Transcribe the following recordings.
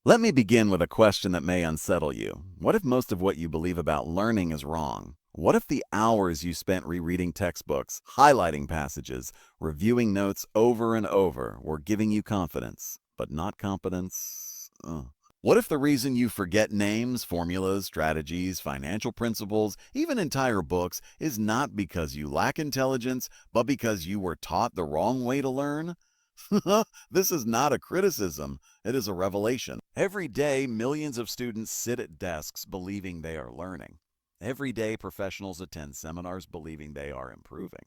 Let me begin with a question that may unsettle you. What if most of what you believe about learning is wrong? What if the hours you spent rereading textbooks, highlighting passages, reviewing notes over and over were giving you confidence, but not competence? What if the reason you forget names, formulas, strategies, financial principles, even entire books is not because you lack intelligence, but because you were taught the wrong way to learn? This is not a criticism, it is a revelation. Every day, millions of students sit at desks believing they are learning. Every day, professionals attend seminars believing they are improving.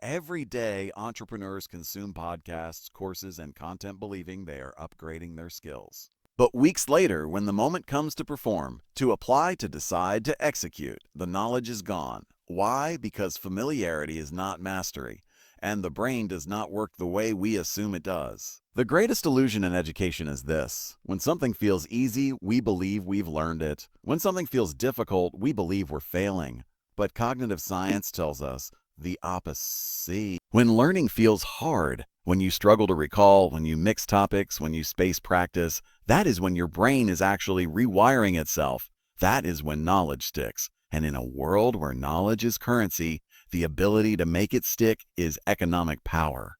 Every day, entrepreneurs consume podcasts, courses, and content believing they are upgrading their skills. But weeks later, when the moment comes to perform, to apply, to decide, to execute, the knowledge is gone. Why? Because familiarity is not mastery, and the brain does not work the way we assume it does. The greatest illusion in education is this: when something feels easy, we believe we've learned it. When something feels difficult, we believe we're failing. But cognitive science tells us the opposite. When learning feels hard, when you struggle to recall, when you mix topics, when you space practice, that is when your brain is actually rewiring itself. That is when knowledge sticks. And in a world where knowledge is currency, the ability to make it stick is economic power.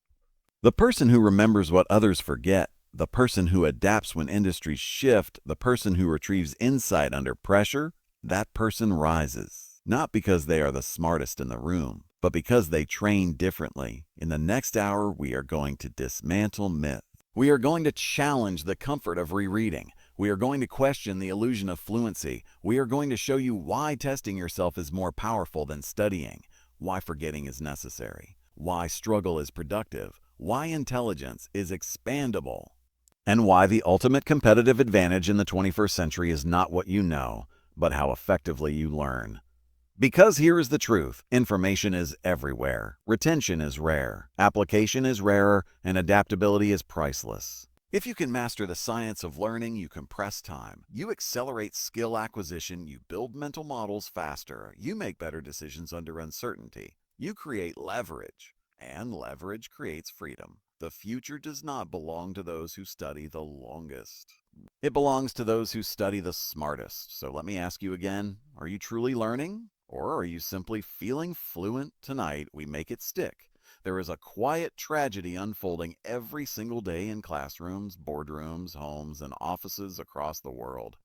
The person who remembers what others forget, the person who adapts when industries shift, the person who retrieves insight under pressure, that person rises. Not because they are the smartest in the room, but because they train differently. In the next hour, we are going to dismantle myth. We are going to challenge the comfort of rereading. We are going to question the illusion of fluency. We are going to show you why testing yourself is more powerful than studying, why forgetting is necessary, why struggle is productive, why intelligence is expandable, and why the ultimate competitive advantage in the 21st century is not what you know, but how effectively you learn. Because here is the truth: information is everywhere, retention is rare, application is rarer, and adaptability is priceless. If you can master the science of learning, you compress time, you accelerate skill acquisition, you build mental models faster, you make better decisions under uncertainty, you create leverage, and leverage creates freedom. The future does not belong to those who study the longest. It belongs to those who study the smartest. So let me ask you again, are you truly learning? Or are you simply feeling fluent? Tonight, we make it stick. There is a quiet tragedy unfolding every single day in classrooms, boardrooms, homes, and offices across the world.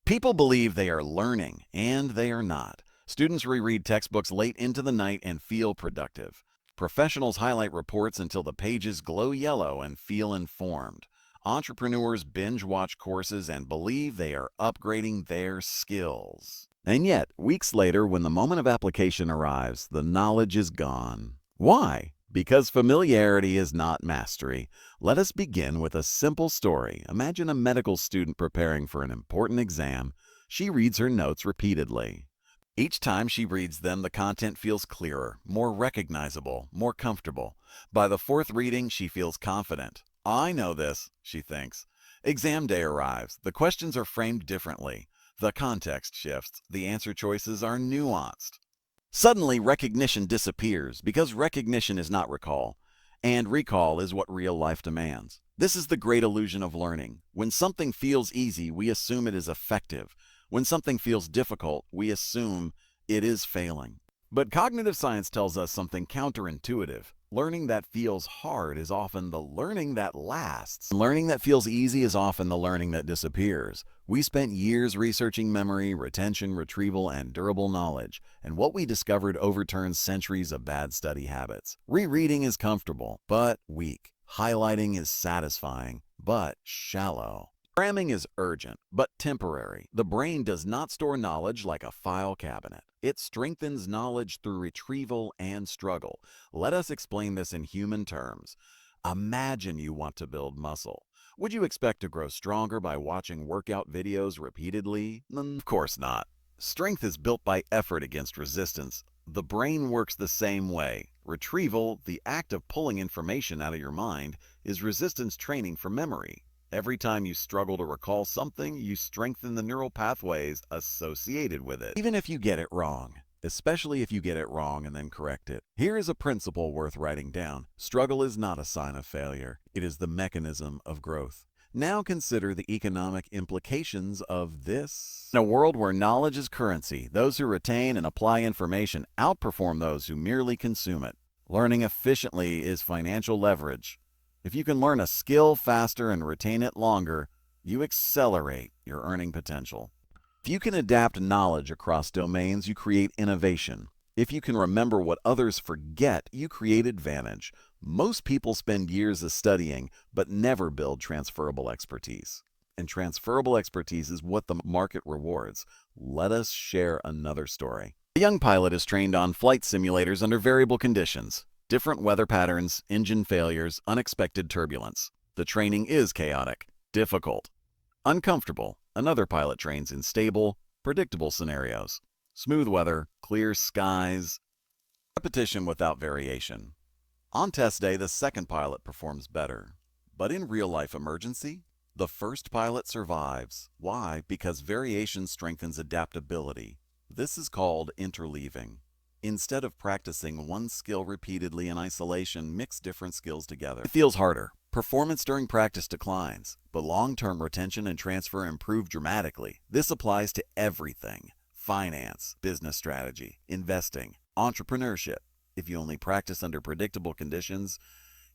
People believe they are learning, and they are not. Students reread textbooks late into the night and feel productive. Professionals highlight reports until the pages glow yellow and feel informed. Entrepreneurs binge watch courses and believe they are upgrading their skills. And yet, weeks later, when the moment of application arrives, the knowledge is gone. Why? Because familiarity is not mastery. Let us begin with a simple story. Imagine a medical student preparing for an important exam. She reads her notes repeatedly. Each time she reads them, the content feels clearer, more recognizable, more comfortable. By the fourth reading, she feels confident. I know this, she thinks. Exam day arrives. The questions are framed differently. The context shifts. The answer choices are nuanced. Suddenly, recognition disappears because recognition is not recall, and recall is what real life demands. This is the great illusion of learning. When something feels easy, we assume it is effective. When something feels difficult, we assume it is failing. But cognitive science tells us something counterintuitive. Learning that feels hard is often the learning that lasts. Learning that feels easy is often the learning that disappears. We spent years researching memory, retention, retrieval, and durable knowledge, and what we discovered overturns centuries of bad study habits. Rereading is comfortable, but weak. Highlighting is satisfying, but shallow. Cramming is urgent, but temporary. The brain does not store knowledge like a file cabinet. It strengthens knowledge through retrieval and struggle. Let us explain this in human terms. Imagine you want to build muscle. Would you expect to grow stronger by watching workout videos repeatedly? Of course not. Strength is built by effort against resistance. The brain works the same way. Retrieval, the act of pulling information out of your mind, is resistance training for memory. Every time you struggle to recall something, you strengthen the neural pathways associated with it. Even if you get it wrong, especially if you get it wrong and then correct it. Here is a principle worth writing down. Struggle is not a sign of failure. It is the mechanism of growth. Now consider the economic implications of this. In a world where knowledge is currency, those who retain and apply information outperform those who merely consume it. Learning efficiently is financial leverage. If you can learn a skill faster and retain it longer, you accelerate your earning potential. If you can adapt knowledge across domains, you create innovation. If you can remember what others forget, you create advantage. Most people spend years studying, but never build transferable expertise. And transferable expertise is what the market rewards. Let us share another story. A young pilot is trained on flight simulators under variable conditions, different weather patterns, engine failures, unexpected turbulence. The training is chaotic, difficult, uncomfortable. Another pilot trains in stable, predictable scenarios. Smooth weather, clear skies, repetition without variation. On test day, the second pilot performs better. But in real-life emergency, the first pilot survives. Why? Because variation strengthens adaptability. This is called interleaving. Instead of practicing one skill repeatedly in isolation, mix different skills together. It feels harder. Performance during practice declines, but long-term retention and transfer improve dramatically. This applies to everything: finance, business strategy, investing, entrepreneurship. If you only practice under predictable conditions,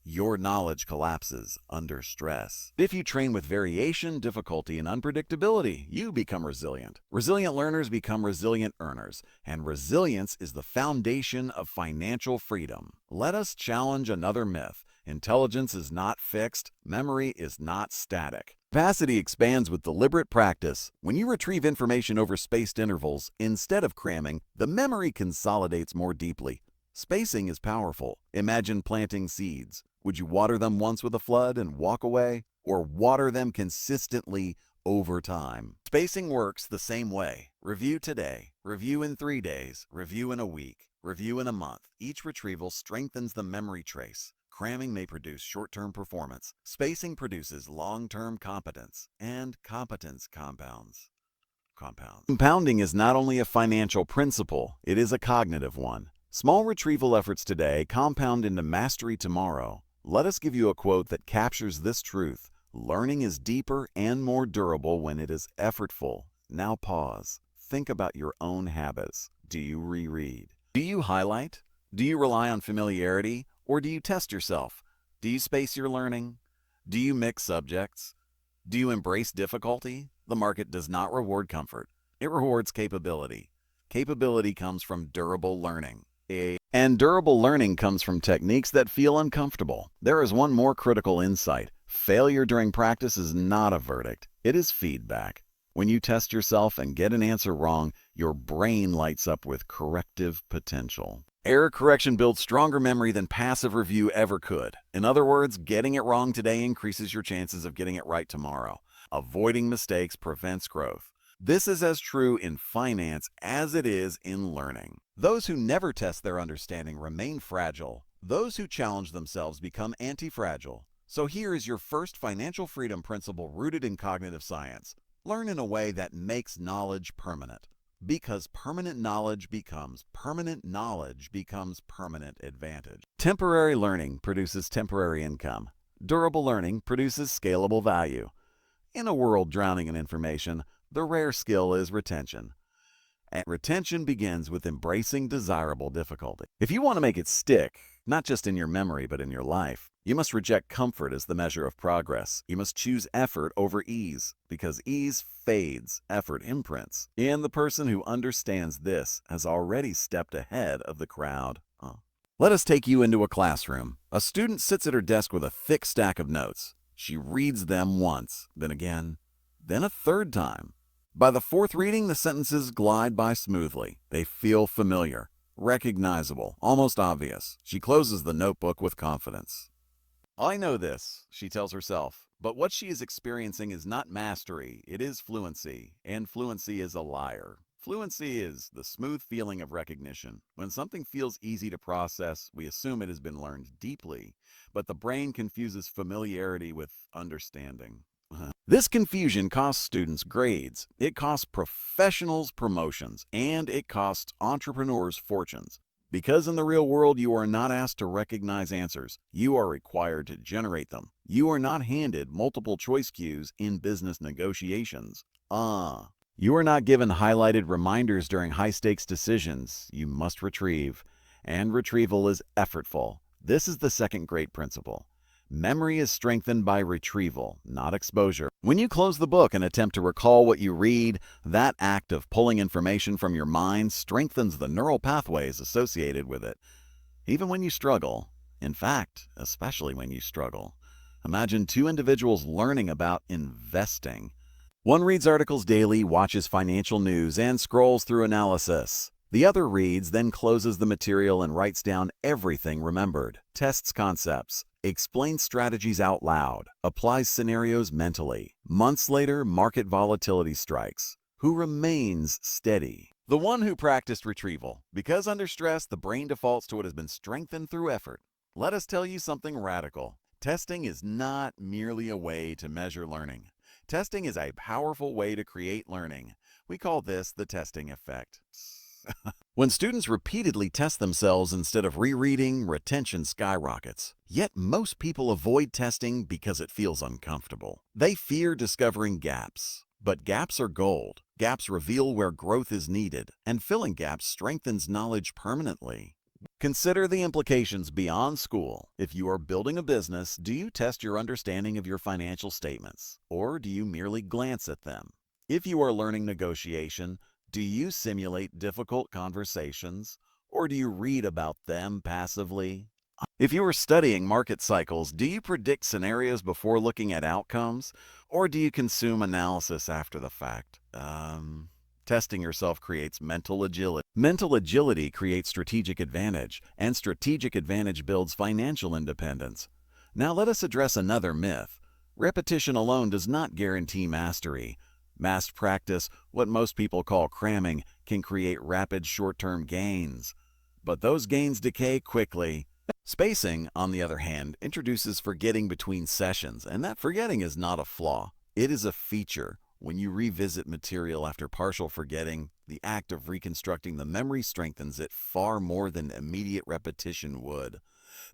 your knowledge collapses under stress. If you train with variation, difficulty, and unpredictability, you become resilient. Resilient learners become resilient earners, and resilience is the foundation of financial freedom. Let us challenge another myth. Intelligence is not fixed. Memory is not static. Capacity expands with deliberate practice. When you retrieve information over spaced intervals, instead of cramming, the memory consolidates more deeply. Spacing is powerful. Imagine planting seeds. Would you water them once with a flood and walk away, or water them consistently over time? Spacing works the same way. Review today, review in 3 days, review in a week, review in a month. Each retrieval strengthens the memory trace. Cramming may produce short-term performance. Spacing produces long-term competence, and competence compounds. Compounding is not only a financial principle, it is a cognitive one. Small retrieval efforts today compound into mastery tomorrow. Let us give you a quote that captures this truth. Learning is deeper and more durable when it is effortful. Now pause. Think about your own habits. Do you reread? Do you highlight? Do you rely on familiarity? Or do you test yourself? Do you space your learning? Do you mix subjects? Do you embrace difficulty? The market does not reward comfort. It rewards capability. Capability comes from durable learning. And durable learning comes from techniques that feel uncomfortable. There is one more critical insight. Failure during practice is not a verdict. It is feedback. When you test yourself and get an answer wrong, your brain lights up with corrective potential. Error correction builds stronger memory than passive review ever could. In other words, getting it wrong today increases your chances of getting it right tomorrow. Avoiding mistakes prevents growth. This is as true in finance as it is in learning. Those who never test their understanding remain fragile. Those who challenge themselves become anti-fragile. So here is your first financial freedom principle rooted in cognitive science. Learn in a way that makes knowledge permanent. Because permanent knowledge becomes permanent advantage. Temporary learning produces temporary income. Durable learning produces scalable value. In a world drowning in information, the rare skill is retention. And retention begins with embracing desirable difficulty. If you want to make it stick, not just in your memory but in your life, you must reject comfort as the measure of progress. You must choose effort over ease, because ease fades, effort imprints. And the person who understands this has already stepped ahead of the crowd. Let us take you into a classroom. A student sits at her desk with a thick stack of notes. She reads them once, then again, then a third time. By the fourth reading, the sentences glide by smoothly. They feel familiar, recognizable, almost obvious. She closes the notebook with confidence. I know this, she tells herself, but what she is experiencing is not mastery, it is fluency, and fluency is a liar. Fluency is the smooth feeling of recognition. When something feels easy to process, we assume it has been learned deeply, but the brain confuses familiarity with understanding. This confusion costs students grades, it costs professionals promotions, and it costs entrepreneurs fortunes. Because in the real world, you are not asked to recognize answers. You are required to generate them. You are not handed multiple choice cues in business negotiations. You are not given highlighted reminders during high-stakes decisions you must retrieve. And retrieval is effortful. This is the second great principle. Memory is strengthened by retrieval, not exposure. When you close the book and attempt to recall what you read, that act of pulling information from your mind strengthens the neural pathways associated with it. Even when you struggle, in fact, especially when you struggle. Imagine two individuals learning about investing. One reads articles daily, watches financial news, and scrolls through analysis. The other reads, then closes the material and writes down everything remembered, tests concepts, explains strategies out loud, applies scenarios mentally. Months later, market volatility strikes. Who remains steady? The one who practiced retrieval, because under stress, the brain defaults to what has been strengthened through effort. Let us tell you something radical. Testing is not merely a way to measure learning. Testing is a powerful way to create learning. We call this the testing effect. When students repeatedly test themselves instead of rereading, retention skyrockets. Yet most people avoid testing because it feels uncomfortable. They fear discovering gaps. But gaps are gold. Gaps reveal where growth is needed, and filling gaps strengthens knowledge permanently. Consider the implications beyond school. If you are building a business, do you test your understanding of your financial statements, or do you merely glance at them? If you are learning negotiation, do you simulate difficult conversations, or do you read about them passively? If you are studying market cycles, do you predict scenarios before looking at outcomes, or do you consume analysis after the fact? Testing yourself creates mental agility. Mental agility creates strategic advantage, and strategic advantage builds financial independence. Now let us address another myth. Repetition alone does not guarantee mastery. Mass practice, what most people call cramming, can create rapid short-term gains. But those gains decay quickly. Spacing, on the other hand, introduces forgetting between sessions, and that forgetting is not a flaw. It is a feature. When you revisit material after partial forgetting, the act of reconstructing the memory strengthens it far more than immediate repetition would.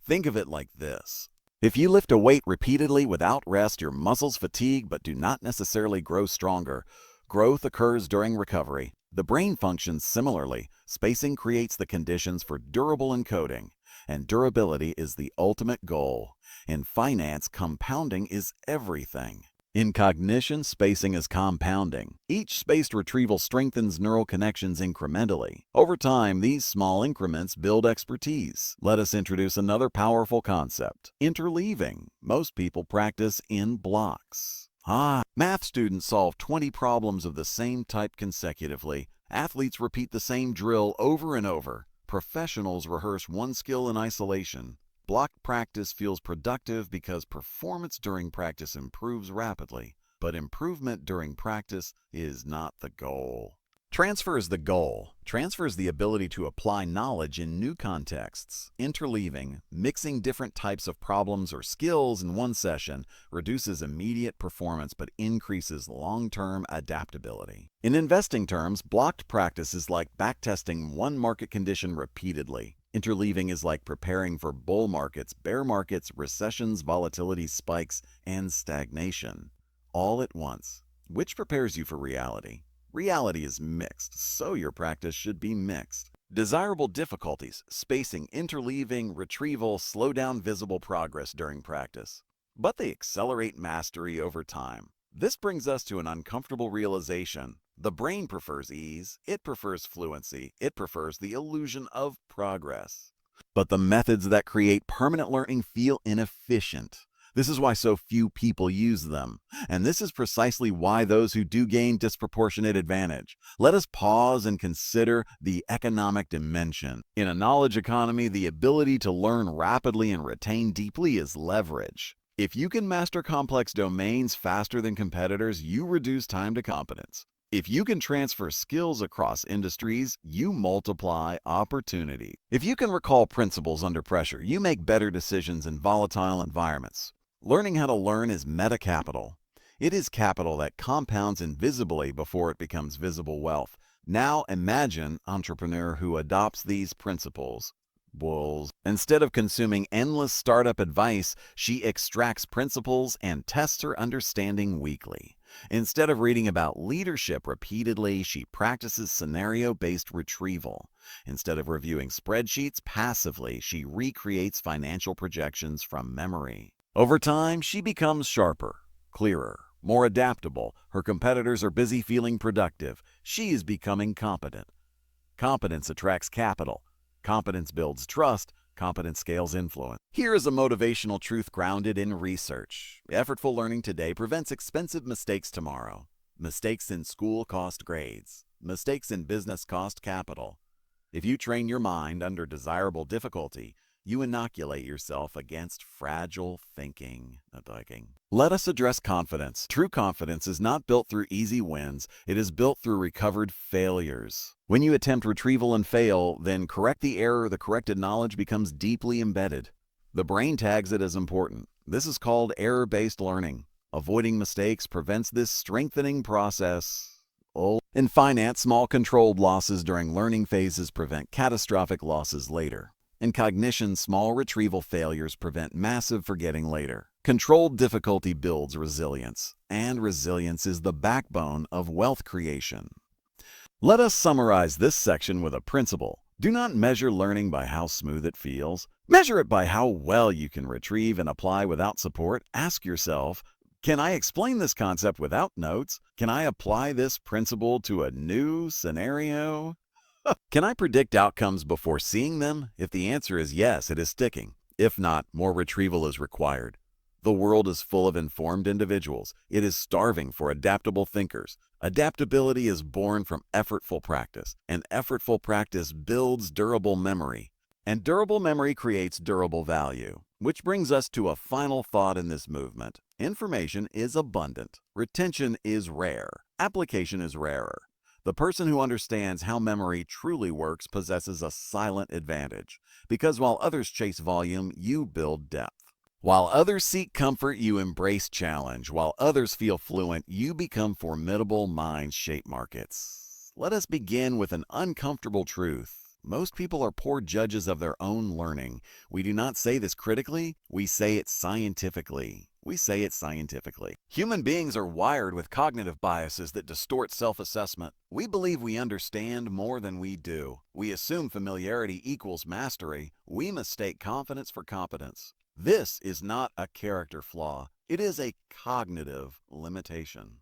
Think of it like this. If you lift a weight repeatedly without rest, your muscles fatigue but do not necessarily grow stronger. Growth occurs during recovery. The brain functions similarly. Spacing creates the conditions for durable encoding, and durability is the ultimate goal. In finance, compounding is everything. In cognition, spacing is compounding. Each spaced retrieval strengthens neural connections incrementally. Over time, these small increments build expertise. Let us introduce another powerful concept: interleaving. Most people practice in blocks. Math students solve 20 problems of the same type consecutively. Athletes repeat the same drill over and over. Professionals rehearse one skill in isolation. Blocked practice feels productive because performance during practice improves rapidly, but improvement during practice is not the goal. Transfer is the goal. Transfer is the ability to apply knowledge in new contexts. Interleaving, mixing different types of problems or skills in one session, reduces immediate performance but increases long-term adaptability. In investing terms, blocked practice is like backtesting one market condition repeatedly. Interleaving is like preparing for bull markets, bear markets, recessions, volatility spikes, and stagnation, all at once. Which prepares you for reality? Reality is mixed, so your practice should be mixed. Desirable difficulties, spacing, interleaving, retrieval, slow down visible progress during practice. But they accelerate mastery over time. This brings us to an uncomfortable realization. The brain prefers ease, it prefers fluency, it prefers the illusion of progress. But the methods that create permanent learning feel inefficient. This is why so few people use them. And this is precisely why those who do gain disproportionate advantage. Let us pause and consider the economic dimension. In a knowledge economy, the ability to learn rapidly and retain deeply is leverage. If you can master complex domains faster than competitors, you reduce time to competence. If you can transfer skills across industries, you multiply opportunity. If you can recall principles under pressure, you make better decisions in volatile environments. Learning how to learn is meta-capital. It is capital that compounds invisibly before it becomes visible wealth. Now imagine an entrepreneur who adopts these principles. Instead of consuming endless startup advice, she extracts principles and tests her understanding weekly. Instead of reading about leadership repeatedly, she practices scenario-based retrieval. Instead of reviewing spreadsheets passively, she recreates financial projections from memory. Over time, she becomes sharper, clearer, more adaptable. Her competitors are busy feeling productive. She is becoming competent. Competence attracts capital. Competence builds trust. Competence scales influence. Here is a motivational truth grounded in research. Effortful learning today prevents expensive mistakes tomorrow. Mistakes in school cost grades. Mistakes in business cost capital. If you train your mind under desirable difficulty, you inoculate yourself against fragile thinking. Let us address confidence. True confidence is not built through easy wins. It is built through recovered failures. When you attempt retrieval and fail, then correct the error, the corrected knowledge becomes deeply embedded. The brain tags it as important. This is called error-based learning. Avoiding mistakes prevents this strengthening process. In finance, small controlled losses during learning phases prevent catastrophic losses later. In cognition, small retrieval failures prevent massive forgetting later. Controlled difficulty builds resilience, and resilience is the backbone of wealth creation. Let us summarize this section with a principle. Do not measure learning by how smooth it feels. Measure it by how well you can retrieve and apply without support. Ask yourself, can I explain this concept without notes? Can I apply this principle to a new scenario? Can I predict outcomes before seeing them? If the answer is yes, it is sticking. If not, more retrieval is required. The world is full of informed individuals. It is starving for adaptable thinkers. Adaptability is born from effortful practice, and effortful practice builds durable memory. And durable memory creates durable value. Which brings us to a final thought in this movement. Information is abundant. Retention is rare. Application is rarer. The person who understands how memory truly works possesses a silent advantage, because while others chase volume, you build depth. While others seek comfort, you embrace challenge. While others feel fluent, you become formidable minds shape markets. Let us begin with an uncomfortable truth. Most people are poor judges of their own learning. We do not say this critically, we say it scientifically. Human beings are wired with cognitive biases that distort self-assessment. We believe we understand more than we do. We assume familiarity equals mastery. We mistake confidence for competence. This is not a character flaw. It is a cognitive limitation.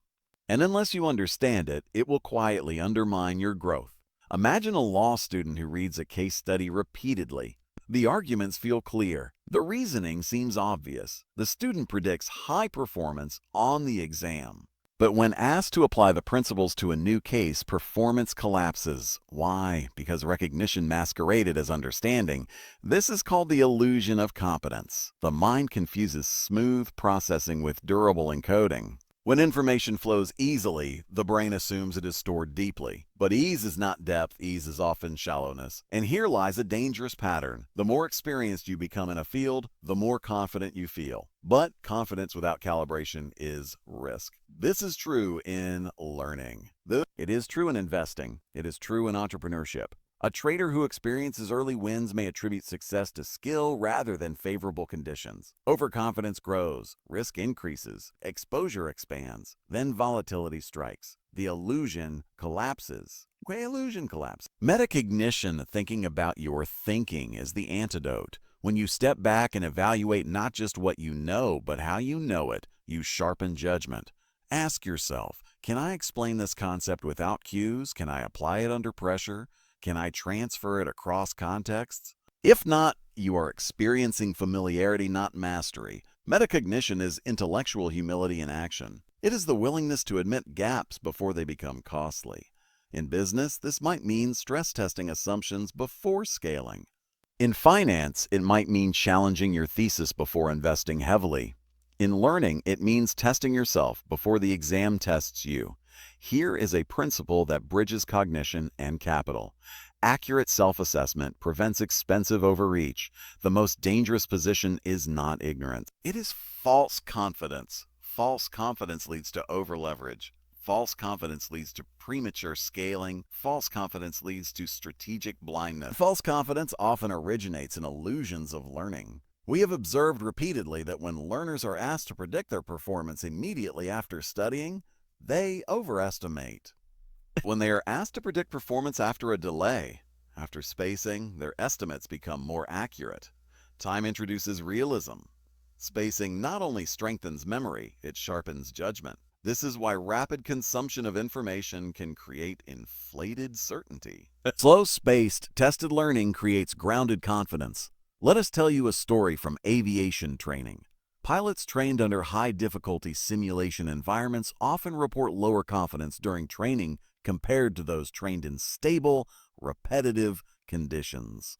And unless you understand it, it will quietly undermine your growth. Imagine a law student who reads a case study repeatedly. The arguments feel clear. The reasoning seems obvious. The student predicts high performance on the exam. But when asked to apply the principles to a new case, performance collapses. Why? Because recognition masqueraded as understanding. This is called the illusion of competence. The mind confuses smooth processing with durable encoding. When information flows easily, the brain assumes it is stored deeply. But ease is not depth, ease is often shallowness. And here lies a dangerous pattern. The more experienced you become in a field, the more confident you feel. But confidence without calibration is risk. This is true in learning. It is true in investing. It is true in entrepreneurship. A trader who experiences early wins may attribute success to skill rather than favorable conditions. Overconfidence grows, risk increases, exposure expands, then volatility strikes. The illusion collapses. Metacognition, thinking about your thinking, is the antidote. When you step back and evaluate not just what you know, but how you know it, you sharpen judgment. Ask yourself, can I explain this concept without cues? Can I apply it under pressure? Can I transfer it across contexts? If not, you are experiencing familiarity, not mastery. Metacognition is intellectual humility in action. It is the willingness to admit gaps before they become costly. In business, this might mean stress testing assumptions before scaling. In finance, it might mean challenging your thesis before investing heavily. In learning, it means testing yourself before the exam tests you. Here is a principle that bridges cognition and capital. Accurate self-assessment prevents expensive overreach. The most dangerous position is not ignorance. It is false confidence. False confidence leads to overleverage. False confidence leads to premature scaling. False confidence leads to strategic blindness. False confidence often originates in illusions of learning. We have observed repeatedly that when learners are asked to predict their performance immediately after studying, they overestimate. When they are asked to predict performance after a delay, after spacing, their estimates become more accurate. Time introduces realism. Spacing not only strengthens memory, it sharpens judgment. This is why rapid consumption of information can create inflated certainty. Slow-spaced, tested learning creates grounded confidence. Let us tell you a story from aviation training. Pilots trained under high-difficulty simulation environments often report lower confidence during training compared to those trained in stable, repetitive conditions.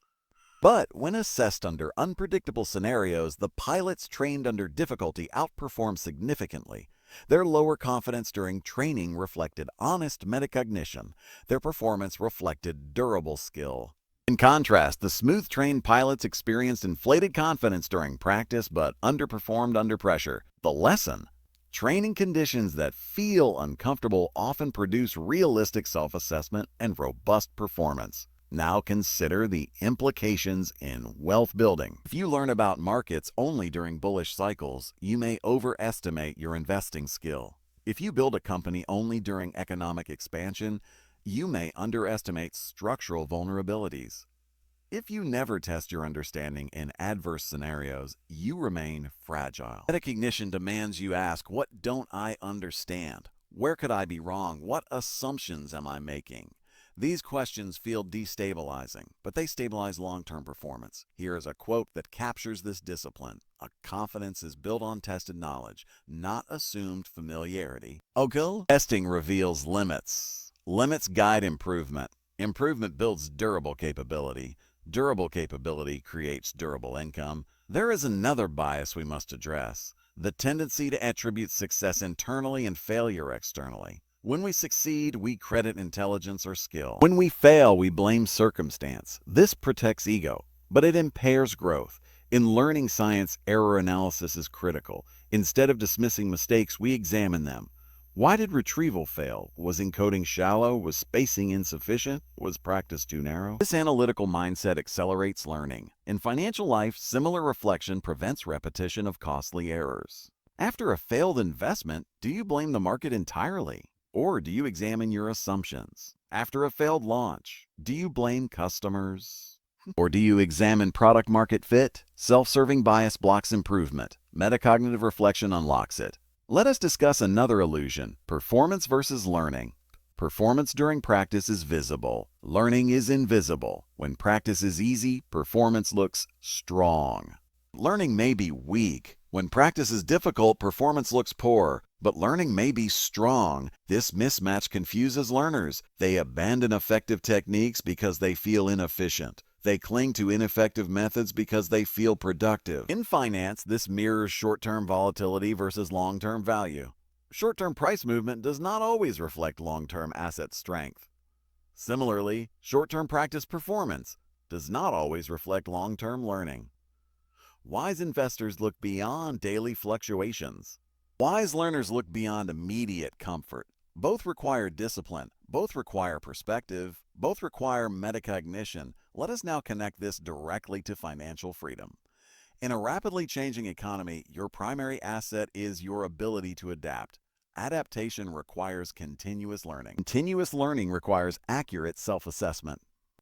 But when assessed under unpredictable scenarios, the pilots trained under difficulty outperformed significantly. Their lower confidence during training reflected honest metacognition. Their performance reflected durable skill. In contrast, the smooth-trained pilots experienced inflated confidence during practice but underperformed under pressure. The lesson: training conditions that feel uncomfortable often produce realistic self-assessment and robust performance. Now consider the implications in wealth building. If you learn about markets only during bullish cycles, you may overestimate your investing skill. If you build a company only during economic expansion, you may underestimate structural vulnerabilities. If you never test your understanding in adverse scenarios, you remain fragile. Metacognition demands you ask, what don't I understand? Where could I be wrong? What assumptions am I making? These questions feel destabilizing, but they stabilize long-term performance. Here is a quote that captures this discipline. A confidence is built on tested knowledge, not assumed familiarity. Okay? Testing reveals limits. Limits guide improvement. Improvement builds durable capability. Durable capability creates durable income. There is another bias we must address: the tendency to attribute success internally and failure externally. When we succeed, we credit intelligence or skill. When we fail, we blame circumstance. This protects ego, but it impairs growth. In learning science, error analysis is critical. Instead of dismissing mistakes, we examine them. Why did retrieval fail? Was encoding shallow? Was spacing insufficient? Was practice too narrow? This analytical mindset accelerates learning. In financial life, similar reflection prevents repetition of costly errors. After a failed investment, do you blame the market entirely? Or do you examine your assumptions? After a failed launch, do you blame customers? Or do you examine product market fit? Self-serving bias blocks improvement. Metacognitive reflection unlocks it. Let us discuss another illusion: performance versus learning. Performance during practice is visible. Learning is invisible. When practice is easy, performance looks strong. Learning may be weak. When practice is difficult, performance looks poor. But learning may be strong. This mismatch confuses learners. They abandon effective techniques because they feel inefficient. They cling to ineffective methods because they feel productive. In finance, this mirrors short-term volatility versus long-term value. Short-term price movement does not always reflect long-term asset strength. Similarly, short-term practice performance does not always reflect long-term learning. Wise investors look beyond daily fluctuations. Wise learners look beyond immediate comfort. Both require discipline. Both require perspective. Both require metacognition. Let us now connect this directly to financial freedom. In a rapidly changing economy, your primary asset is your ability to adapt. Adaptation requires continuous learning. Continuous learning requires accurate self-assessment.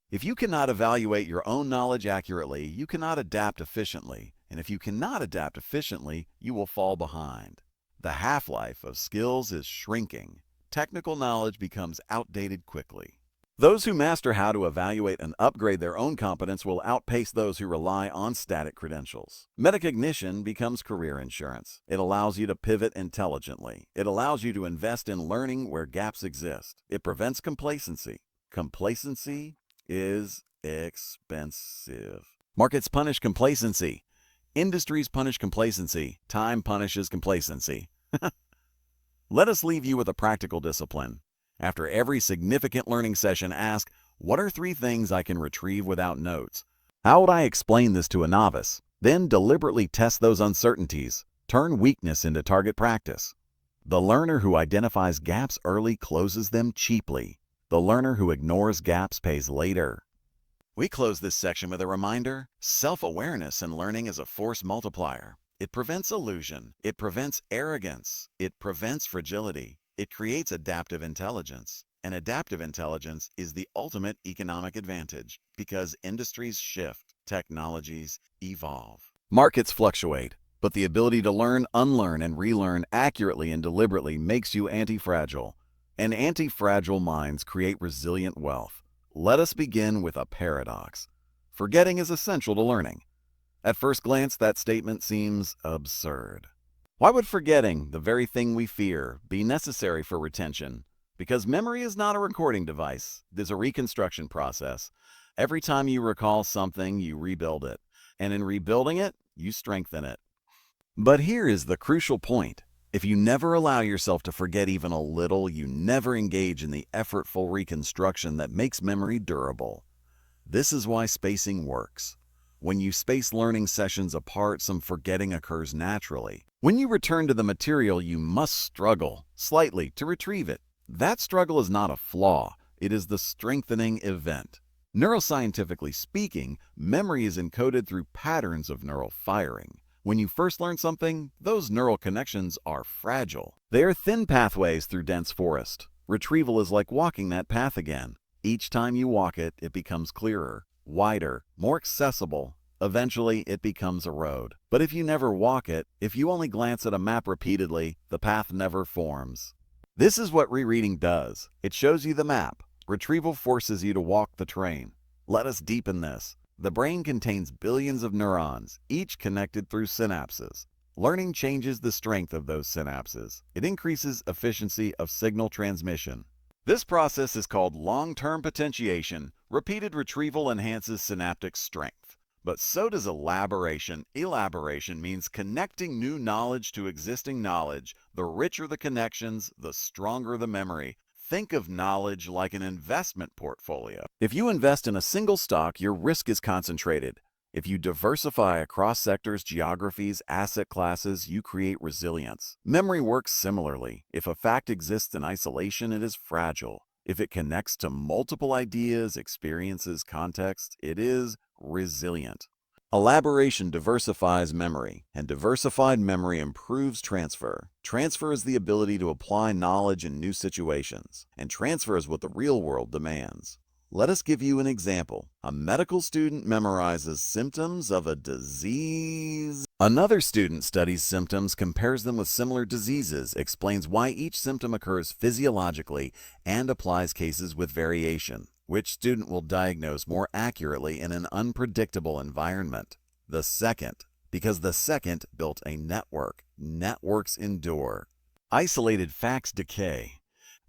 If you cannot evaluate your own knowledge accurately, you cannot adapt efficiently. And if you cannot adapt efficiently, you will fall behind. The half-life of skills is shrinking. Technical knowledge becomes outdated quickly. Those who master how to evaluate and upgrade their own competence will outpace those who rely on static credentials. Metacognition becomes career insurance. It allows you to pivot intelligently. It allows you to invest in learning where gaps exist. It prevents complacency. Complacency is expensive. Markets punish complacency. Industries punish complacency. Time punishes complacency. Let us leave you with a practical discipline. After every significant learning session, ask, what are 3 things I can retrieve without notes? How would I explain this to a novice? Then deliberately test those uncertainties. Turn weakness into target practice. The learner who identifies gaps early closes them cheaply. The learner who ignores gaps pays later. We close this section with a reminder: self-awareness in learning is a force multiplier. It prevents illusion. It prevents arrogance. It prevents fragility. It creates adaptive intelligence. And adaptive intelligence is the ultimate economic advantage because industries shift, technologies evolve. Markets fluctuate, but the ability to learn, unlearn, and relearn accurately and deliberately makes you anti-fragile. And anti-fragile minds create resilient wealth. Let us begin with a paradox. Forgetting is essential to learning. At first glance, that statement seems absurd. Why would forgetting, the very thing we fear, be necessary for retention? Because memory is not a recording device. It is a reconstruction process. Every time you recall something, you rebuild it. And in rebuilding it, you strengthen it. But here is the crucial point. If you never allow yourself to forget even a little, you never engage in the effortful reconstruction that makes memory durable. This is why spacing works. When you space learning sessions apart, some forgetting occurs naturally. When you return to the material, you must struggle slightly to retrieve it. That struggle is not a flaw. It is the strengthening event. Neuroscientifically speaking, memory is encoded through patterns of neural firing. When you first learn something, those neural connections are fragile. They are thin pathways through dense forest. Retrieval is like walking that path again. Each time you walk it, it becomes clearer, wider, more accessible. Eventually, it becomes a road. But if you never walk it, if you only glance at a map repeatedly, the path never forms. This is what rereading does. It shows you the map. Retrieval forces you to walk the terrain. Let us deepen this. The brain contains billions of neurons, each connected through synapses. Learning changes the strength of those synapses. It increases efficiency of signal transmission. This process is called long-term potentiation. Repeated retrieval enhances synaptic strength. But so does elaboration. Elaboration means connecting new knowledge to existing knowledge. The richer the connections, the stronger the memory. Think of knowledge like an investment portfolio. If you invest in a single stock, your risk is concentrated. If you diversify across sectors, geographies, asset classes, you create resilience. Memory works similarly. If a fact exists in isolation, it is fragile. If it connects to multiple ideas, experiences, contexts, it is resilient. Elaboration diversifies memory, and diversified memory improves transfer. Transfer is the ability to apply knowledge in new situations, and transfer is what the real world demands. Let us give you an example. A medical student memorizes symptoms of a disease. Another student studies symptoms, compares them with similar diseases, explains why each symptom occurs physiologically, and applies cases with variation. Which student will diagnose more accurately in an unpredictable environment? The second, because the second built a network. Networks endure. Isolated facts decay.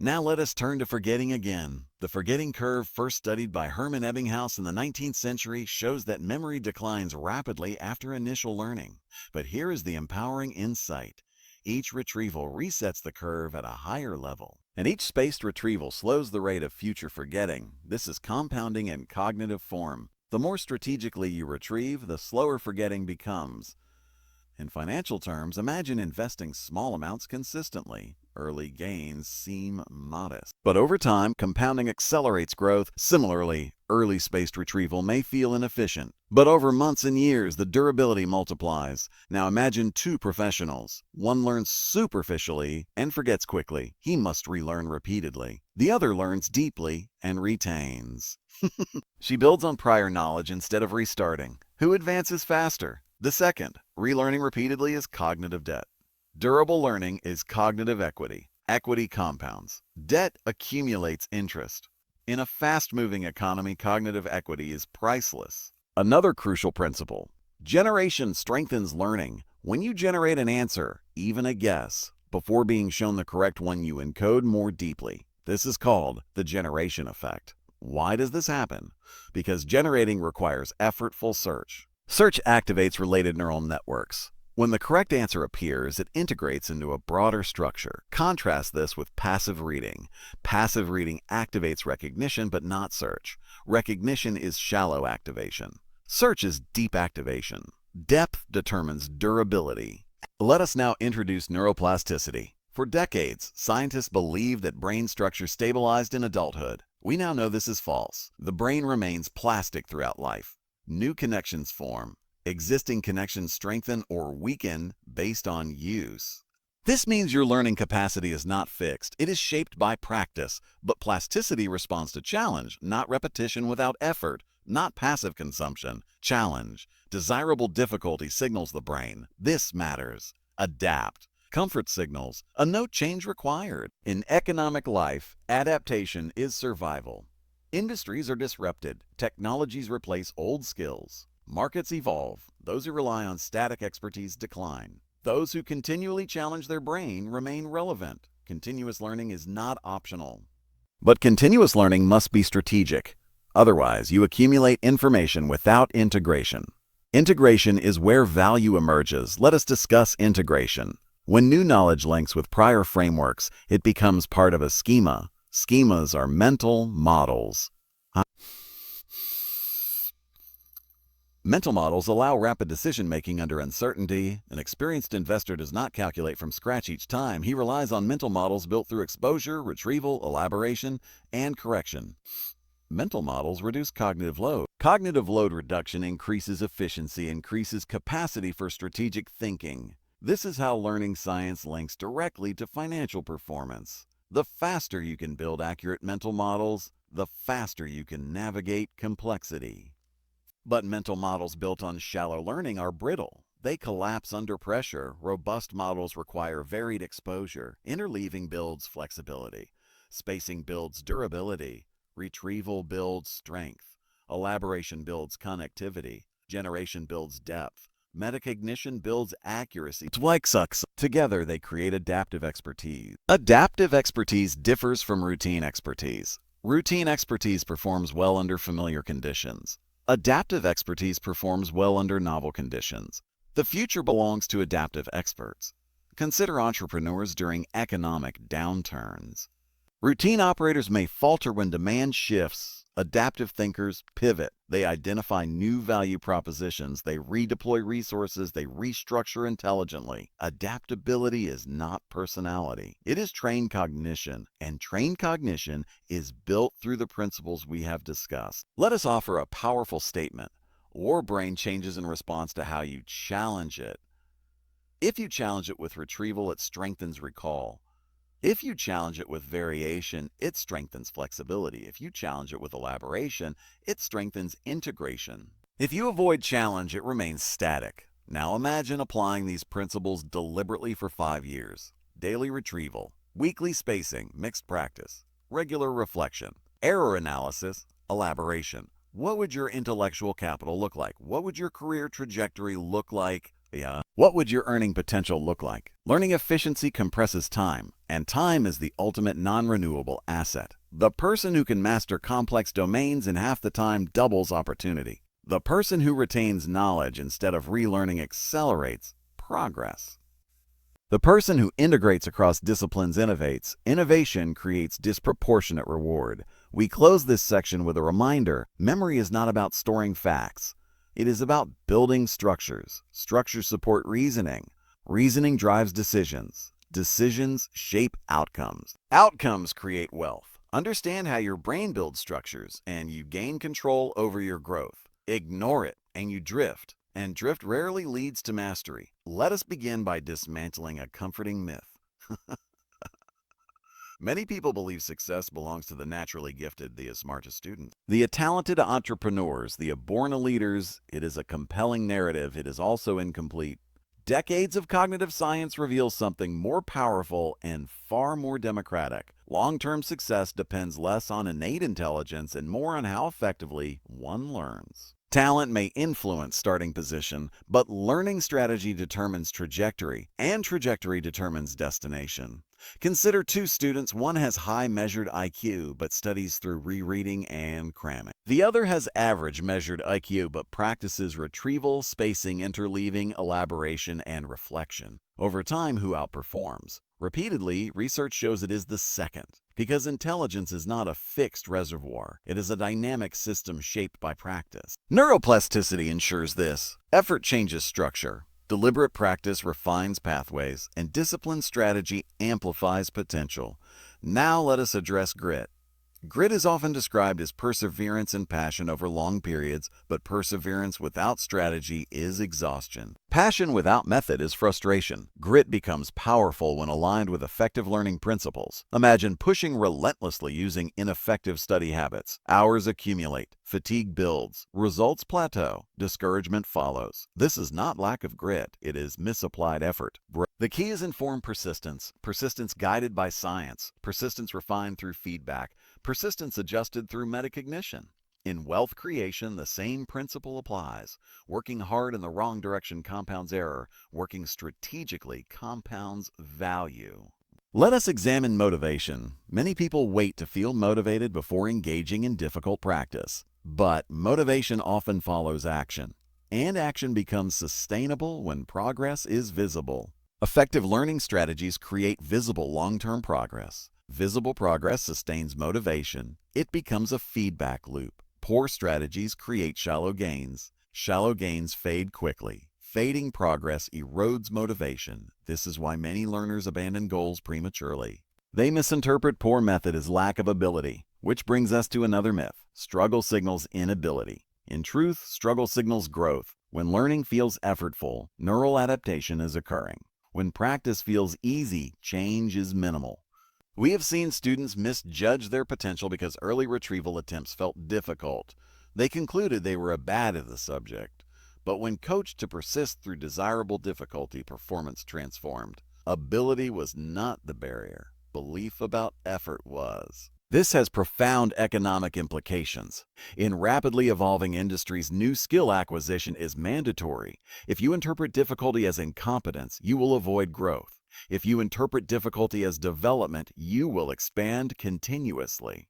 Now let us turn to forgetting again. The forgetting curve, first studied by Hermann Ebbinghaus in the 19th century, shows that memory declines rapidly after initial learning. But here is the empowering insight. Each retrieval resets the curve at a higher level, and each spaced retrieval slows the rate of future forgetting. This is compounding in cognitive form. The more strategically you retrieve, the slower forgetting becomes. In financial terms, imagine investing small amounts consistently. Early gains seem modest, but over time, compounding accelerates growth. Similarly, early spaced retrieval may feel inefficient, but over months and years, the durability multiplies. Now imagine two professionals. One learns superficially and forgets quickly. He must relearn repeatedly. The other learns deeply and retains. She builds on prior knowledge instead of restarting. Who advances faster? The second. Relearning repeatedly is cognitive debt. Durable learning is cognitive equity. Equity compounds. Debt accumulates interest. In a fast-moving economy, cognitive equity is priceless. Another crucial principle. Generation strengthens learning. When you generate an answer, even a guess, before being shown the correct one, you encode more deeply. This is called the generation effect. Why does this happen? Because generating requires effortful search. Search activates related neural networks. When the correct answer appears, it integrates into a broader structure. Contrast this with passive reading. Passive reading activates recognition but not search. Recognition is shallow activation. Search is deep activation. Depth determines durability. Let us now introduce neuroplasticity. For decades, scientists believed that brain structure stabilized in adulthood. We now know this is false. The brain remains plastic throughout life. New connections form. Existing connections strengthen or weaken based on use. This means your learning capacity is not fixed. It is shaped by practice, but plasticity responds to challenge, not repetition without effort, not passive consumption. Challenge. Desirable difficulty signals the brain. This matters. Adapt. Comfort signals. A no change required. In economic life, adaptation is survival. Industries are disrupted. Technologies replace old skills. Markets evolve. Those who rely on static expertise decline. Those who continually challenge their brain remain relevant. Continuous learning is not optional. But continuous learning must be strategic. Otherwise, you accumulate information without integration. Integration is where value emerges. Let us discuss integration. When new knowledge links with prior frameworks, it becomes part of a schema. Schemas are mental models. Mental models allow rapid decision-making under uncertainty. An experienced investor does not calculate from scratch each time. He relies on mental models built through exposure, retrieval, elaboration, and correction. Mental models reduce cognitive load. Cognitive load reduction increases efficiency, increases capacity for strategic thinking. This is how learning science links directly to financial performance. The faster you can build accurate mental models, the faster you can navigate complexity. But mental models built on shallow learning are brittle. They collapse under pressure. Robust models require varied exposure. Interleaving builds flexibility. Spacing builds durability. Retrieval builds strength. Elaboration builds connectivity. Generation builds depth. Metacognition builds accuracy. Together, they create adaptive expertise. Adaptive expertise differs from routine expertise. Routine expertise performs well under familiar conditions. Adaptive expertise performs well under novel conditions. The future belongs to adaptive experts. Consider entrepreneurs during economic downturns. Routine operators may falter when demand shifts. Adaptive thinkers pivot. They identify new value propositions. They redeploy resources. They restructure intelligently. Adaptability is not personality. It is trained cognition, and trained cognition is built through the principles we have discussed. Let us offer a powerful statement. Your brain changes in response to how you challenge it. If you challenge it with retrieval, it strengthens recall. If you challenge it with variation, it strengthens flexibility. If you challenge it with elaboration, it strengthens integration. If you avoid challenge, it remains static. Now imagine applying these principles deliberately for 5 years. Daily retrieval, weekly spacing, mixed practice, regular reflection, error analysis, elaboration. What would your intellectual capital look like? What would your career trajectory look like? What would your earning potential look like? Learning efficiency compresses time, and time is the ultimate non-renewable asset. The person who can master complex domains in half the time doubles opportunity. The person who retains knowledge instead of relearning accelerates progress. The person who integrates across disciplines innovates. Innovation creates disproportionate reward. We close this section with a reminder: memory is not about storing facts. It is about building structures. Structures support reasoning. Reasoning drives decisions. Decisions shape outcomes. Outcomes create wealth. Understand how your brain builds structures, and you gain control over your growth. Ignore it, and you drift. And drift rarely leads to mastery. Let us begin by dismantling a comforting myth. Many people believe success belongs to the naturally gifted, the smartest students. The talented entrepreneurs, the born leaders. It is a compelling narrative. It is also incomplete. Decades of cognitive science reveal something more powerful and far more democratic. Long-term success depends less on innate intelligence and more on how effectively one learns. Talent may influence starting position, but learning strategy determines trajectory, and trajectory determines destination. Consider 2 students. One has high measured IQ, but studies through rereading and cramming. The other has average measured IQ, but practices retrieval, spacing, interleaving, elaboration, and reflection. Over time, who outperforms? Repeatedly, research shows it is the second, because intelligence is not a fixed reservoir. It is a dynamic system shaped by practice. Neuroplasticity ensures this. Effort changes structure. Deliberate practice refines pathways, and disciplined strategy amplifies potential. Now let us address grit. Grit is often described as perseverance and passion over long periods, but perseverance without strategy is exhaustion. Passion without method is frustration. Grit becomes powerful when aligned with effective learning principles. Imagine pushing relentlessly using ineffective study habits. Hours accumulate, fatigue builds, results plateau, discouragement follows. This is not lack of grit, it is misapplied effort. The key is informed persistence, persistence guided by science, persistence refined through feedback, persistence adjusted through metacognition. In wealth creation, the same principle applies. Working hard in the wrong direction compounds error. Working strategically compounds value. Let us examine motivation. Many people wait to feel motivated before engaging in difficult practice. But motivation often follows action, and action becomes sustainable when progress is visible. Effective learning strategies create visible long-term progress. Visible progress sustains motivation. It becomes a feedback loop. Poor strategies create shallow gains. Shallow gains fade quickly. Fading progress erodes motivation. This is why many learners abandon goals prematurely. They misinterpret poor method as lack of ability, which brings us to another myth. Struggle signals inability. In truth, struggle signals growth. When learning feels effortful, neural adaptation is occurring. When practice feels easy, change is minimal. We have seen students misjudge their potential because early retrieval attempts felt difficult. They concluded they were bad at the subject. But when coached to persist through desirable difficulty, performance transformed. Ability was not the barrier. Belief about effort was. This has profound economic implications. In rapidly evolving industries, new skill acquisition is mandatory. If you interpret difficulty as incompetence, you will avoid growth. If you interpret difficulty as development, you will expand continuously.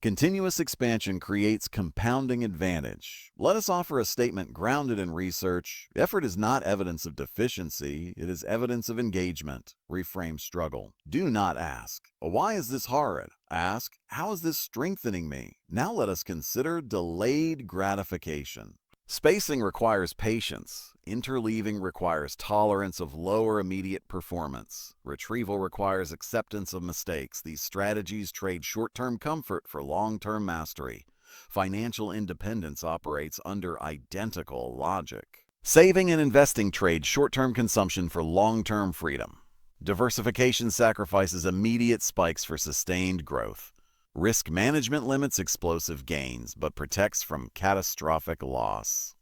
Continuous expansion creates compounding advantage. Let us offer a statement grounded in research. Effort is not evidence of deficiency, it is evidence of engagement. Reframe struggle. Do not ask, why is this hard? Ask, how is this strengthening me? Now let us consider delayed gratification. Spacing requires patience. Interleaving requires tolerance of lower immediate performance. Retrieval requires acceptance of mistakes. These strategies trade short-term comfort for long-term mastery. Financial independence operates under identical logic. Saving and investing trade short-term consumption for long-term freedom. Diversification sacrifices immediate spikes for sustained growth. Risk management limits explosive gains, but protects from catastrophic loss.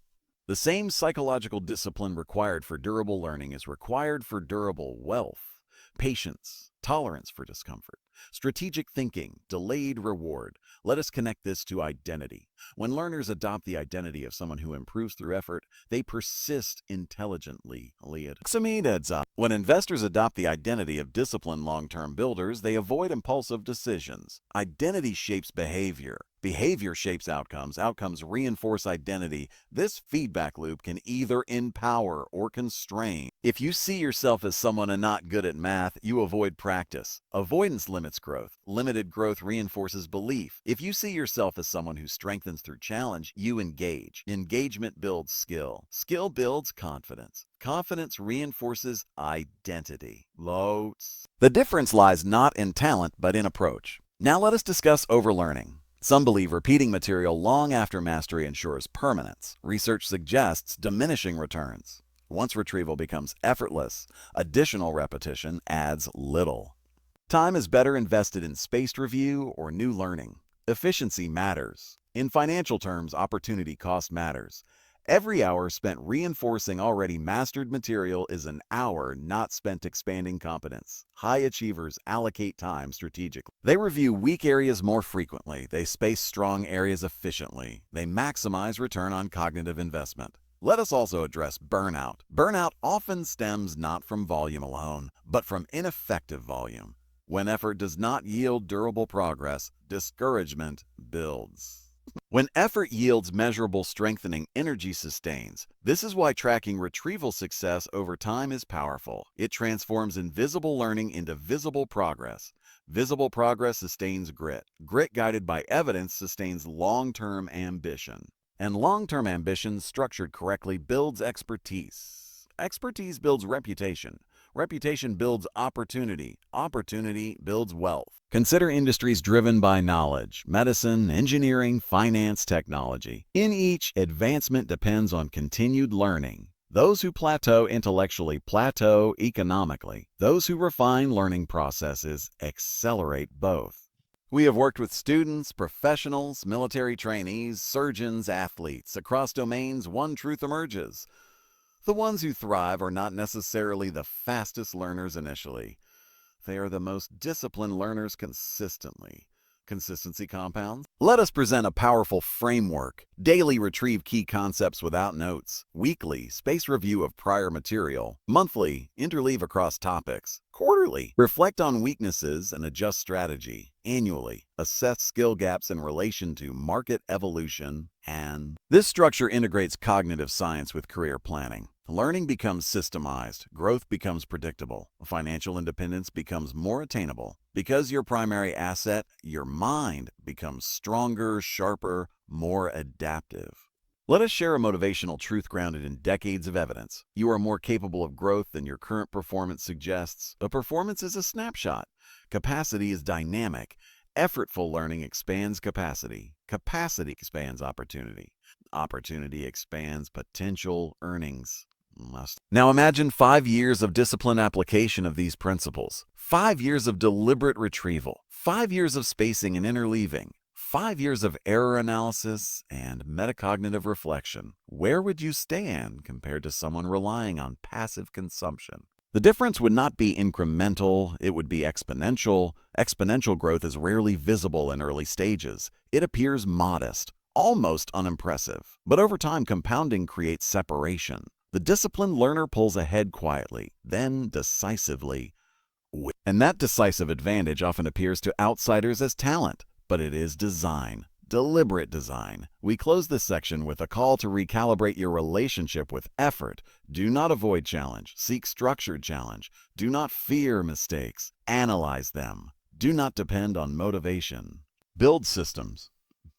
The same psychological discipline required for durable learning is required for durable wealth. Patience, tolerance for discomfort, strategic thinking, delayed reward. Let us connect this to identity. When learners adopt the identity of someone who improves through effort, they persist intelligently. When investors adopt the identity of disciplined long-term builders, they avoid impulsive decisions. Identity shapes behavior. Behavior shapes outcomes. Outcomes reinforce identity. This feedback loop can either empower or constrain. If you see yourself as someone not good at math, you avoid practice. Avoidance limits growth. Limited growth reinforces belief. If you see yourself as someone who strengthens through challenge, you engage. Engagement builds skill. Skill builds confidence. Confidence reinforces identity. The difference lies not in talent, but in approach. Now let us discuss overlearning. Some believe repeating material long after mastery ensures permanence. Research suggests diminishing returns. Once retrieval becomes effortless, additional repetition adds little. Time is better invested in spaced review or new learning. Efficiency matters. In financial terms, opportunity cost matters. Every hour spent reinforcing already mastered material is an hour not spent expanding competence. High achievers allocate time strategically. They review weak areas more frequently. They space strong areas efficiently. They maximize return on cognitive investment. Let us also address burnout. Burnout often stems not from volume alone, but from ineffective volume. When effort does not yield durable progress, discouragement builds. When effort yields measurable strengthening, energy sustains. This is why tracking retrieval success over time is powerful. It transforms invisible learning into visible progress. Visible progress sustains grit. Grit guided by evidence sustains long-term ambition. And long-term ambition, structured correctly, builds expertise. Expertise builds reputation. Reputation builds opportunity. Opportunity builds wealth. Consider industries driven by knowledge: medicine, engineering, finance, technology. In each, advancement depends on continued learning. Those who plateau intellectually plateau economically. Those who refine learning processes accelerate both. We have worked with students, professionals, military trainees, surgeons, athletes. Across domains, one truth emerges. The ones who thrive are not necessarily the fastest learners initially. They are the most disciplined learners consistently. Consistency compounds. Let us present a powerful framework. Daily, retrieve key concepts without notes. Weekly, space review of prior material. Monthly, interleave across topics. Quarterly, reflect on weaknesses and adjust strategy. Annually, assess skill gaps in relation to market evolution. And this structure integrates cognitive science with career planning. Learning becomes systemized, growth becomes predictable, financial independence becomes more attainable. Because your primary asset, your mind, becomes stronger, sharper, more adaptive. Let us share a motivational truth grounded in decades of evidence. You are more capable of growth than your current performance suggests. But performance is a snapshot. Capacity is dynamic. Effortful learning expands capacity. Capacity expands opportunity. Opportunity expands potential earnings. Now imagine 5 years of disciplined application of these principles, 5 years of deliberate retrieval, 5 years of spacing and interleaving, 5 years of error analysis and metacognitive reflection. Where would you stand compared to someone relying on passive consumption? The difference would not be incremental, it would be exponential. Exponential growth is rarely visible in early stages. It appears modest, almost unimpressive. But over time, compounding creates separation. The disciplined learner pulls ahead quietly, then decisively. And that decisive advantage often appears to outsiders as talent, but it is design, deliberate design. We close this section with a call to recalibrate your relationship with effort. Do not avoid challenge, seek structured challenge. Do not fear mistakes, analyze them. Do not depend on motivation. Build systems.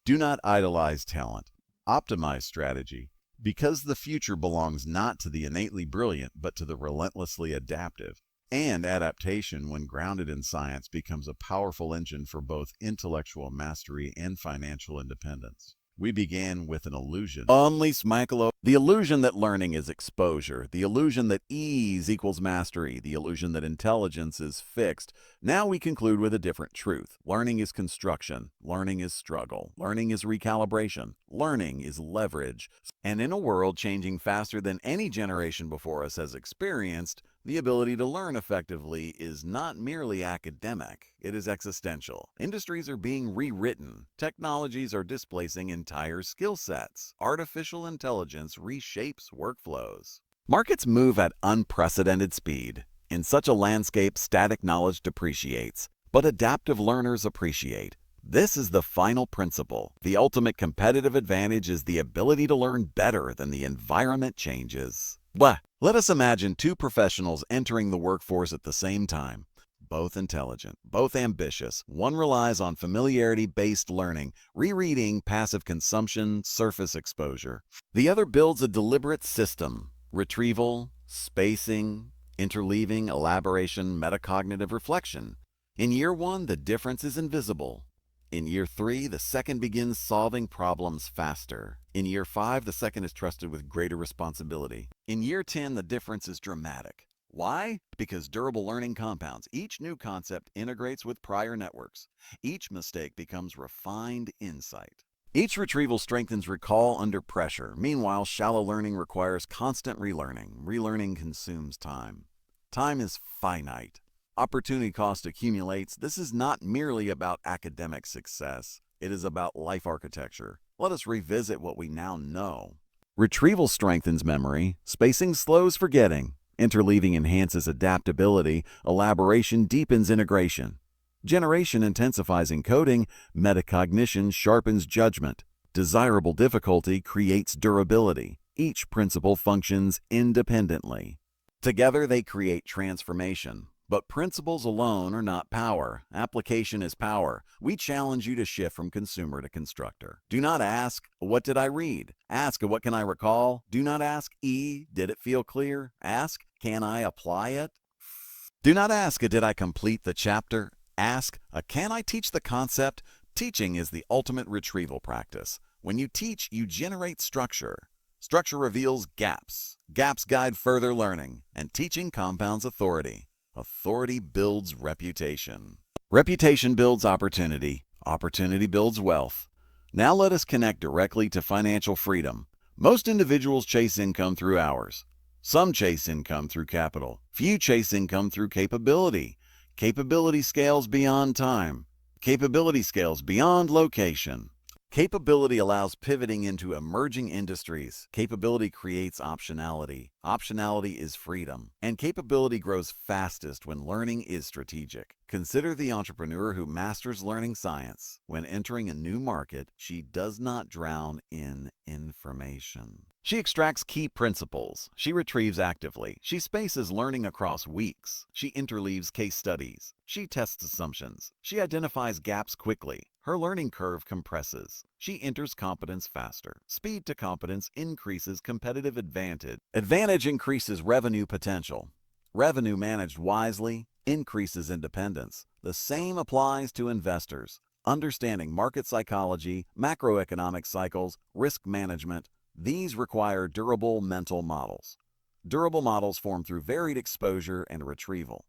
Do not idolize talent. Optimize strategy. Because the future belongs not to the innately brilliant, but to the relentlessly adaptive. And adaptation, when grounded in science, becomes a powerful engine for both intellectual mastery and financial independence. We began with an illusion. Unleash Michael. The illusion that learning is exposure, the illusion that ease equals mastery, the illusion that intelligence is fixed. Now we conclude with a different truth. Learning is construction. Learning is struggle. Learning is recalibration. Learning is leverage. And in a world changing faster than any generation before us has experienced, the ability to learn effectively is not merely academic, it is existential. Industries are being rewritten. Technologies are displacing entire skill sets. Artificial intelligence reshapes workflows. Markets move at unprecedented speed. In such a landscape, static knowledge depreciates, but adaptive learners appreciate. This is the final principle. The ultimate competitive advantage is the ability to learn better than the environment changes. Let us imagine two professionals entering the workforce at the same time. Both intelligent, both ambitious. One relies on familiarity-based learning, rereading, passive consumption, surface exposure. The other builds a deliberate system: retrieval, spacing, interleaving, elaboration, metacognitive reflection. In year 1, the difference is invisible. In year 3, the second begins solving problems faster. In year 5, the second is trusted with greater responsibility. In year 10, the difference is dramatic. Why? Because durable learning compounds. Each new concept integrates with prior networks. Each mistake becomes refined insight. Each retrieval strengthens recall under pressure. Meanwhile, shallow learning requires constant relearning. Relearning consumes time. Time is finite. Opportunity cost accumulates. This is not merely about academic success. It is about life architecture. Let us revisit what we now know. Retrieval strengthens memory. Spacing slows forgetting. Interleaving enhances adaptability. Elaboration deepens integration. Generation intensifies encoding. Metacognition sharpens judgment. Desirable difficulty creates durability. Each principle functions independently. Together they create transformation. But principles alone are not power. Application is power. We challenge you to shift from consumer to constructor. Do not ask, what did I read? Ask, what can I recall? Do not ask, did it feel clear? Ask, can I apply it? Do not ask, did I complete the chapter? Ask, can I teach the concept? Teaching is the ultimate retrieval practice. When you teach, you generate structure. Structure reveals gaps. Gaps guide further learning, and teaching compounds authority. Authority builds reputation. Reputation builds opportunity. Opportunity builds wealth. Now let us connect directly to financial freedom. Most individuals chase income through hours. Some chase income through capital. Few chase income through capability. Capability scales beyond time. Capability scales beyond location. Capability allows pivoting into emerging industries. Capability creates optionality. Optionality is freedom. And capability grows fastest when learning is strategic. Consider the entrepreneur who masters learning science. When entering a new market, she does not drown in information. She extracts key principles. She retrieves actively. She spaces learning across weeks. She interleaves case studies. She tests assumptions. She identifies gaps quickly. Her learning curve compresses. She enters competence faster. Speed to competence increases competitive advantage. Advantage increases revenue potential. Revenue managed wisely increases independence. The same applies to investors. Understanding market psychology, macroeconomic cycles, risk management, these require durable mental models. Durable models form through varied exposure and retrieval.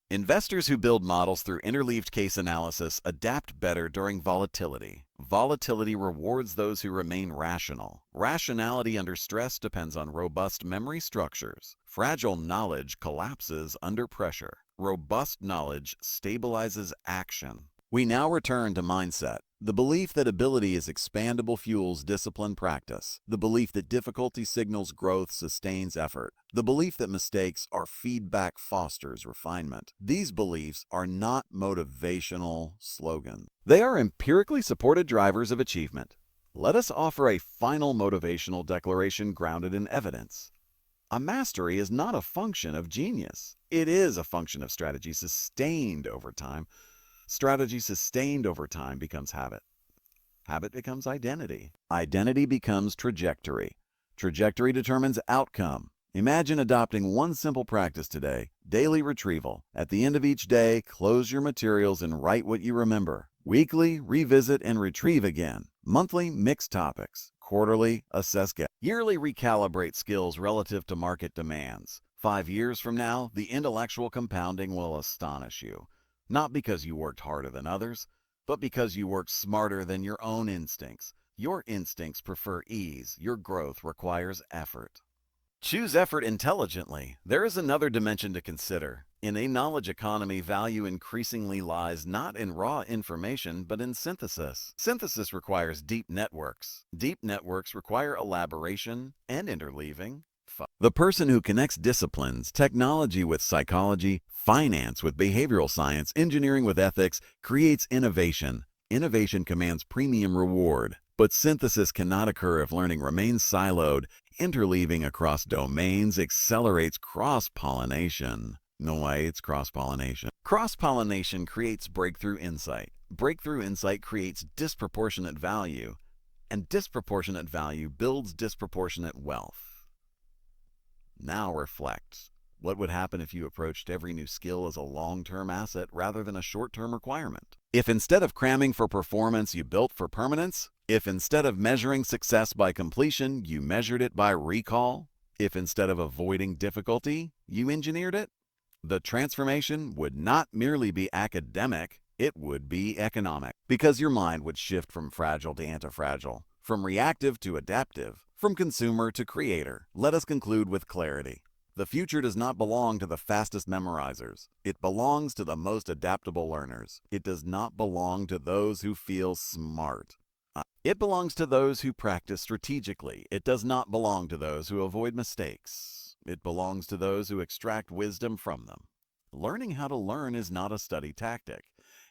Investors who build models through interleaved case analysis adapt better during volatility. Volatility rewards those who remain rational. Rationality under stress depends on robust memory structures. Fragile knowledge collapses under pressure. Robust knowledge stabilizes action. We now return to mindset. The belief that ability is expandable fuels disciplined practice. The belief that difficulty signals growth sustains effort. The belief that mistakes are feedback fosters refinement. These beliefs are not motivational slogans. They are empirically supported drivers of achievement. Let us offer a final motivational declaration grounded in evidence. A mastery is not a function of genius. It is a function of strategy sustained over time. Strategy sustained over time becomes habit. Habit becomes identity. Identity becomes trajectory. Trajectory determines outcome. Imagine adopting one simple practice today, daily retrieval. At the end of each day, close your materials and write what you remember. Weekly, revisit and retrieve again. Monthly, mix topics. Quarterly, assess gaps. Yearly, recalibrate skills relative to market demands. 5 years from now, the intellectual compounding will astonish you. Not because you worked harder than others, but because you worked smarter than your own instincts. Your instincts prefer ease. Your growth requires effort. Choose effort intelligently. There is another dimension to consider. In a knowledge economy, value increasingly lies not in raw information, but in synthesis. Synthesis requires deep networks. Deep networks require elaboration and interleaving. The person who connects disciplines, technology with psychology, finance with behavioral science, engineering with ethics, creates innovation. Innovation commands premium reward. But synthesis cannot occur if learning remains siloed. Interleaving across domains accelerates cross-pollination. No way, it's cross-pollination. Cross-pollination creates breakthrough insight. Breakthrough insight creates disproportionate value. And disproportionate value builds disproportionate wealth. Now reflect. What would happen if you approached every new skill as a long-term asset rather than a short-term requirement? If instead of cramming for performance, you built for permanence? If instead of measuring success by completion, you measured it by recall? If instead of avoiding difficulty, you engineered it? The transformation would not merely be academic, it would be economic. Because your mind would shift from fragile to antifragile, from reactive to adaptive, from consumer to creator. Let us conclude with clarity. The future does not belong to the fastest memorizers. It belongs to the most adaptable learners. It does not belong to those who feel smart. It belongs to those who practice strategically. It does not belong to those who avoid mistakes. It belongs to those who extract wisdom from them. Learning how to learn is not a study tactic.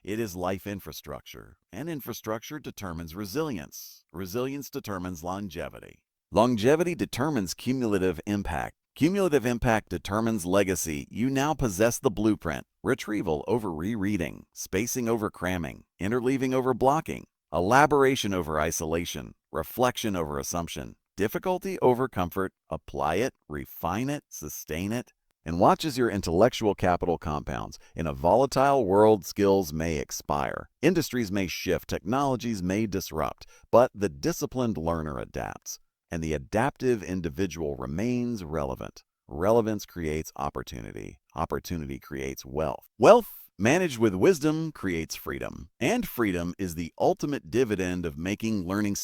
It is life infrastructure, and infrastructure determines resilience. Resilience determines longevity. Longevity determines cumulative impact. Cumulative impact determines legacy. You now possess the blueprint: retrieval over rereading, spacing over cramming, interleaving over blocking, elaboration over isolation, reflection over assumption, difficulty over comfort. Apply it, refine it, sustain it, and watch as your intellectual capital compounds. In a volatile world, skills may expire, industries may shift, technologies may disrupt, but the disciplined learner adapts, and the adaptive individual remains relevant. Relevance creates opportunity. Opportunity creates wealth. Wealth managed with wisdom creates freedom. And freedom is the ultimate dividend of making learning